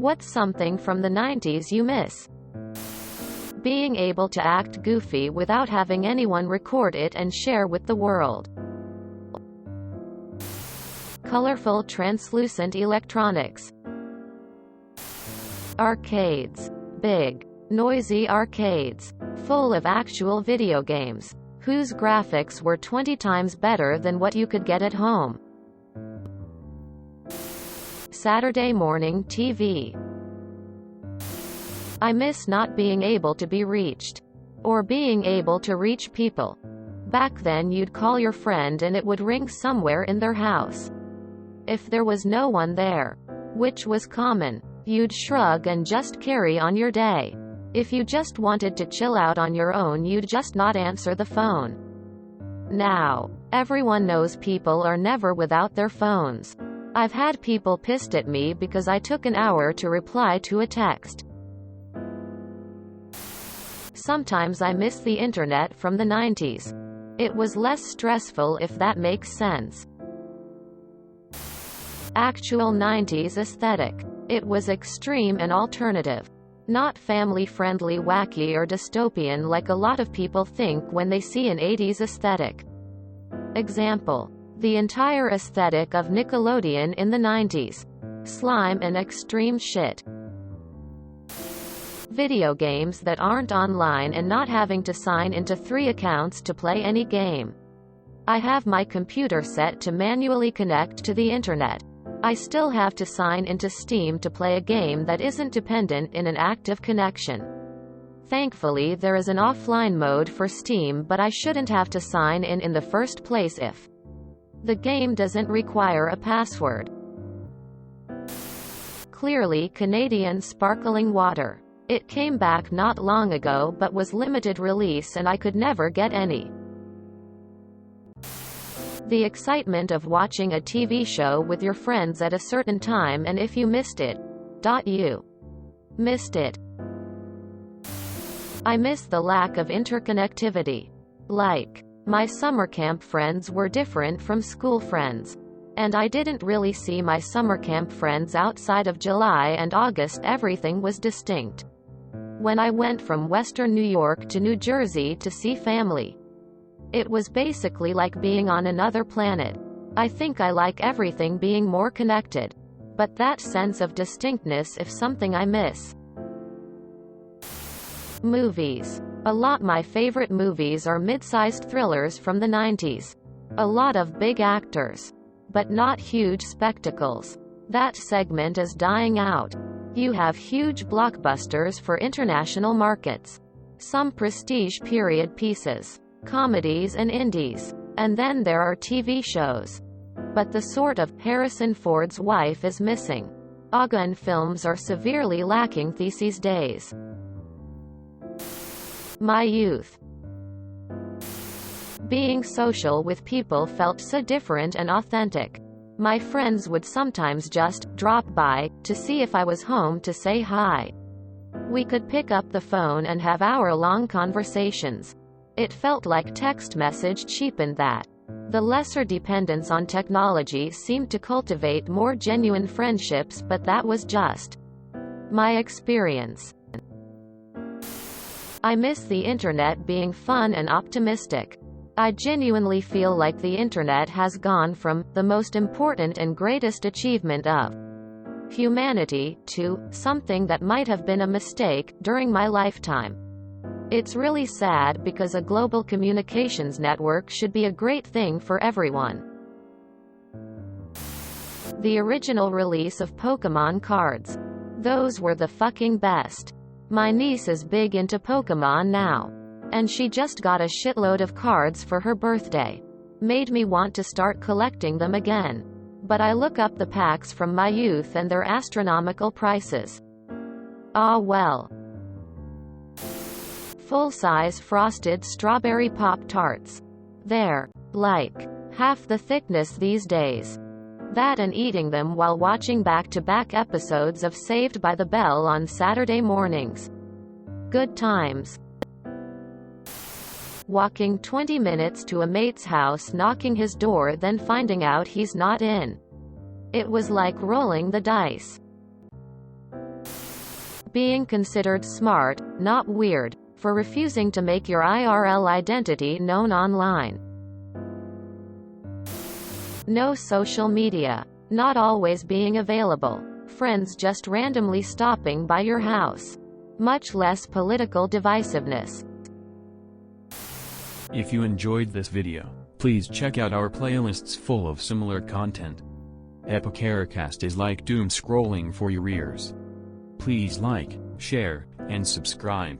What's something from the 90s you miss? Being able to act goofy without having anyone record it and share with the world. Colorful translucent electronics. Arcades. Big, noisy arcades, full of actual video games, whose graphics were 20 times better than what you could get at home. Saturday morning TV. I miss not being able to be reached. Or being able to reach people. Back then you'd call your friend and it would ring somewhere in their house. If there was no one there, which was common, you'd shrug and just carry on your day. If you just wanted to chill out on your own, you'd just not answer the phone. Now, everyone knows people are never without their phones. I've had people pissed at me because I took an hour to reply to a text. Sometimes I miss the internet from the 90s. It was less stressful, if that makes sense. Actual 90s aesthetic. It was extreme and alternative. Not family-friendly, wacky or dystopian like a lot of people think when they see an 80s aesthetic. Example. The entire aesthetic of Nickelodeon in the 90s. Slime and extreme shit. Video games that aren't online and not having to sign into 3 accounts to play any game. I have my computer set to manually connect to the internet. I still have to sign into Steam to play a game that isn't dependent in an active connection. Thankfully there is an offline mode for Steam, but I shouldn't have to sign in the first place if the game doesn't require a password. Clearly Canadian sparkling water. It came back not long ago but was limited release and I could never get any. The excitement of watching a TV show with your friends at a certain time, and if you missed it, you missed it. I miss the lack of interconnectivity. Like, my summer camp friends were different from school friends. And I didn't really see my summer camp friends outside of July and August. Everything was distinct. When I went from Western New York to New Jersey to see family, it was basically like being on another planet. I think I like everything being more connected. But that sense of distinctness is something I miss. Movies. A lot my favorite movies are mid-sized thrillers from the 90s. A lot of big actors. But not huge spectacles. That segment is dying out. You have huge blockbusters for international markets. Some prestige period pieces. Comedies and indies. And then there are TV shows. But the sort of Harrison Ford's wife is missing. August films are severely lacking these days. My youth. Being social with people felt so different and authentic. My friends would sometimes just drop by to see if I was home to say hi. We could pick up the phone and have hour-long conversations. It felt like text message cheapened that. The lesser dependence on technology seemed to cultivate more genuine friendships, but that was just my experience. I miss the internet being fun and optimistic. I genuinely feel like the internet has gone from the most important and greatest achievement of humanity to something that might have been a mistake during my lifetime. It's really sad because a global communications network should be a great thing for everyone. The original release of Pokemon cards. Those were the fucking best. My niece is big into Pokemon now. And she just got a shitload of cards for her birthday. Made me want to start collecting them again. But I look up the packs from my youth and their astronomical prices. Ah well. Full-size frosted strawberry Pop-Tarts. They're like half the thickness these days. That and eating them while watching back-to-back episodes of Saved by the Bell on Saturday mornings. Good times. Walking 20 minutes to a mate's house, knocking his door, then finding out he's not in. It was like rolling the dice. Being considered smart, not weird, for refusing to make your IRL identity known online. No social media. Not always being available. Friends just randomly stopping by your house. Much less political divisiveness. If you enjoyed this video, please check out our playlists full of similar content. Epicaricast is like doom scrolling for your ears. Please like, share, and subscribe.